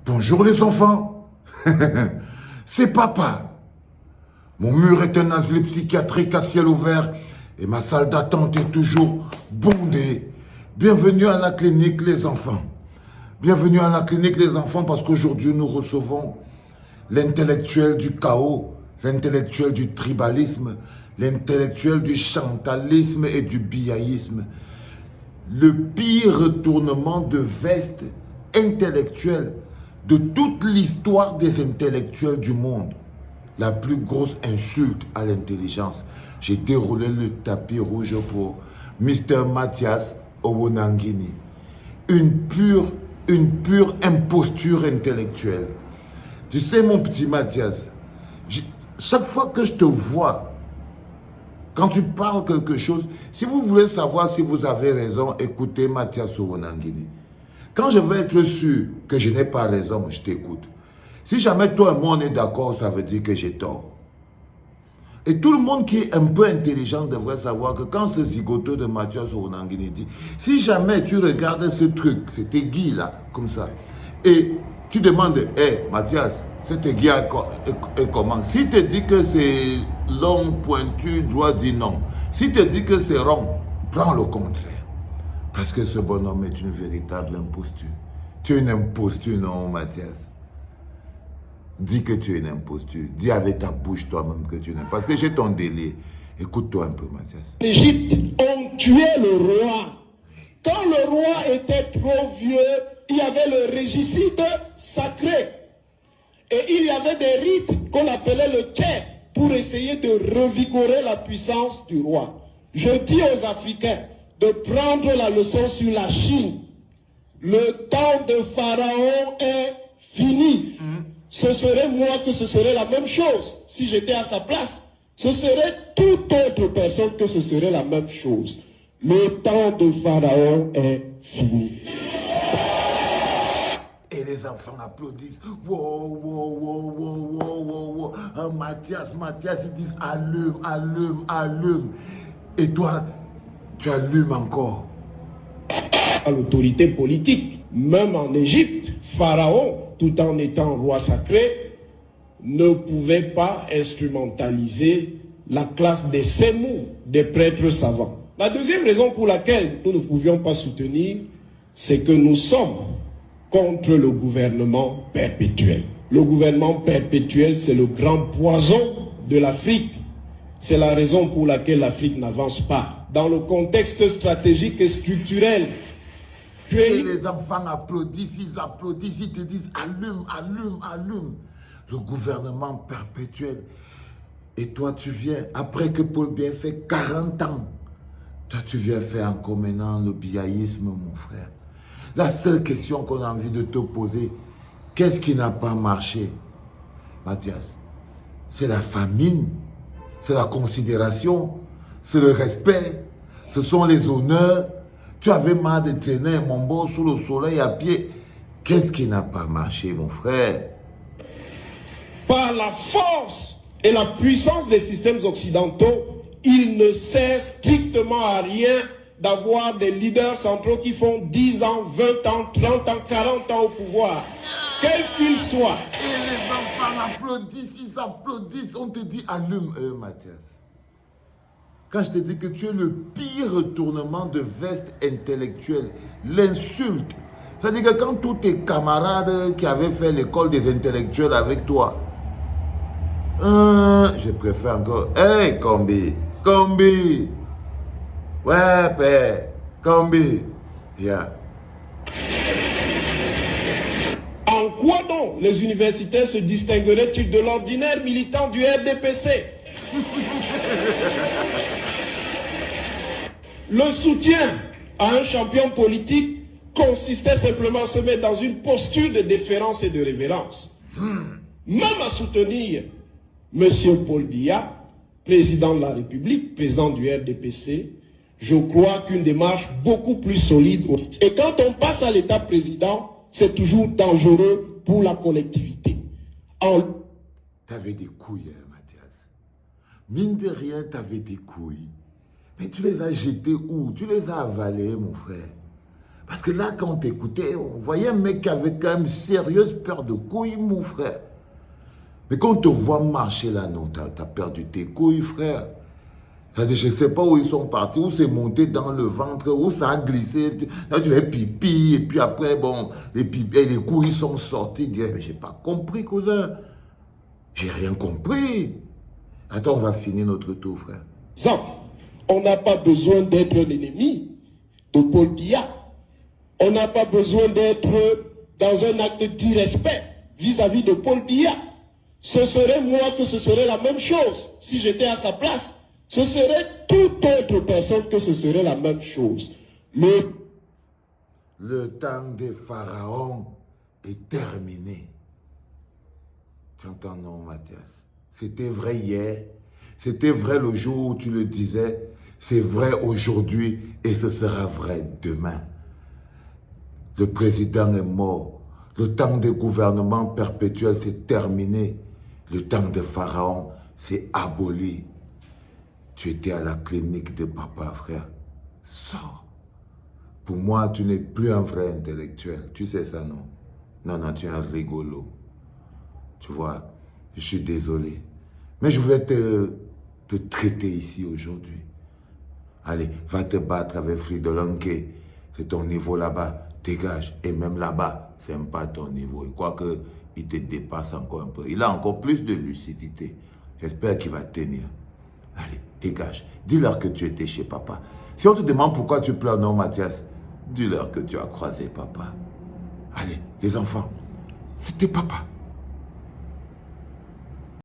Bonjour les enfants, c'est papa. Mon mur est un asile psychiatrique à ciel ouvert et ma salle d'attente est toujours bondée. Bienvenue à la clinique les enfants. Bienvenue à la clinique les enfants parce qu'aujourd'hui nous recevons l'intellectuel du chaos, l'intellectuel du tribalisme, l'intellectuel du chantalisme et du biaïsme. Le pire retournement de veste intellectuel de toute l'histoire des intellectuels du monde. La plus grosse insulte à l'intelligence. J'ai déroulé le tapis rouge pour Mr. Mathias Owonangini. Une pure imposture intellectuelle. Tu sais mon petit Mathias, chaque fois que je te vois, quand tu parles quelque chose, si vous voulez savoir si vous avez raison, écoutez Mathias Owonangini. Quand je vais être sûr que je n'ai pas raison, je t'écoute. Si jamais toi et moi on est d'accord, ça veut dire que j'ai tort. Et tout le monde qui est un peu intelligent devrait savoir que quand ce zigoto de Mathias Owonangini dit, si jamais tu regardes ce truc, cet aiguille là, comme ça, et tu demandes, hé Mathias, cette aiguille est comment? Si tu dis que c'est long, pointu, dois dire non. Si tu dis que c'est rond, prends le contraire. Parce que ce bonhomme est une véritable imposture. Tu es une imposture, non, Mathias? Dis que tu es une imposture. Dis avec ta bouche toi-même que tu n'es. Parce que j'ai ton délire. Écoute-toi un peu, Mathias. L'Égypte ont tué le roi. Quand le roi était trop vieux, il y avait le régicide sacré. Et il y avait des rites qu'on appelait le quai pour essayer de revigorer la puissance du roi. Je dis aux Africains de prendre la leçon sur la Chine. Le temps de Pharaon est fini. Ce serait moi que ce serait la même chose. Si j'étais à sa place, ce serait toute autre personne que ce serait la même chose. Le temps de Pharaon est fini. Et les enfants applaudissent. Wow, wow, wow, wow, wow, wow, wow. Mathias, ils disent allume, allume, allume. Et toi, tu allumes encore. À l'autorité politique, même en Égypte, Pharaon, tout en étant roi sacré, ne pouvait pas instrumentaliser la classe des sémous, des prêtres savants. La deuxième raison pour laquelle nous ne pouvions pas soutenir, c'est que nous sommes contre le gouvernement perpétuel. Le gouvernement perpétuel, c'est le grand poison de l'Afrique. C'est la raison pour laquelle l'Afrique n'avance pas. Dans le contexte stratégique et structurel, et les enfants applaudissent, ils te disent allume, allume, allume. Le gouvernement perpétuel. Et toi, tu viens, après que Paul Biya fait 40 ans, toi, tu viens faire encore maintenant le biaïsme, mon frère. La seule question qu'on a envie de te poser, qu'est-ce qui n'a pas marché, Mathias? C'est la famine, c'est la considération, c'est le respect, ce sont les honneurs. Tu avais marre de traîner un mombo sous le soleil à pied. Qu'est-ce qui n'a pas marché, mon frère? Par la force et la puissance des systèmes occidentaux, il ne sert strictement à rien d'avoir des leaders centraux qui font 10 ans, 20 ans, 30 ans, 40 ans au pouvoir, quels qu'ils soient. Et les enfants applaudissent, ils applaudissent. On te dit allume, Mathias. Quand je te dis que tu es le pire retournement de veste intellectuelle, l'insulte. C'est-à-dire que quand tous tes camarades qui avaient fait l'école des intellectuels avec toi, je préfère encore, hey, Kombi, ouais, père, Kombi, yeah. En quoi donc les universitaires se distingueraient-ils de l'ordinaire militant du RDPC? Le soutien à un champion politique consistait simplement à se mettre dans une posture de déférence et de révérence. Même à soutenir M. Paul Biya, président de la République, président du RDPC, je crois qu'une démarche beaucoup plus solide aussi. Et quand on passe à l'état président, c'est toujours dangereux pour la collectivité. T'avais des couilles, hein, Mathias. Mine de rien, t'avais des couilles. Mais tu les as jetées où? Tu les as avalées, mon frère. Parce que là, quand on t'écoutait, on voyait un mec qui avait quand même sérieuse peur de couilles, mon frère. Mais quand on te voit marcher là, non, t'as perdu tes couilles, frère. C'est-à-dire, je ne sais pas où ils sont partis, où c'est monté dans le ventre, où ça a glissé. Là, tu fais pipi, et puis après, bon, les couilles sont sortis. Mais j'ai pas compris, cousin. J'ai rien compris. Attends, on va finir notre tour, frère. On n'a pas besoin d'être l'ennemi de Paul Biya. On n'a pas besoin d'être dans un acte d'irrespect vis-à-vis de Paul Biya. Ce serait moi que ce serait la même chose. Si j'étais à sa place, ce serait toute autre personne que ce serait la même chose. Le temps des pharaons est terminé. Tu entends, non, Mathias? C'était vrai hier. C'était vrai le jour où tu le disais. C'est vrai aujourd'hui et ce sera vrai demain. Le président est mort. Le temps des gouvernements perpétuels, c'est terminé. Le temps des pharaons, c'est aboli. Tu étais à la clinique de papa, frère. Sors. Pour moi, tu n'es plus un vrai intellectuel. Tu sais ça, non? Non, tu es un rigolo. Tu vois, je suis désolé. Mais je voulais te traiter ici aujourd'hui. Allez, va te battre avec Fridolanke. C'est ton niveau là-bas. Dégage. Et même là-bas, c'est même pas ton niveau. Et quoique, il te dépasse encore un peu. Il a encore plus de lucidité. J'espère qu'il va tenir. Allez, dégage. Dis-leur que tu étais chez papa. Si on te demande pourquoi tu pleures, non, Mathias, dis-leur que tu as croisé papa. Allez, les enfants, c'était papa.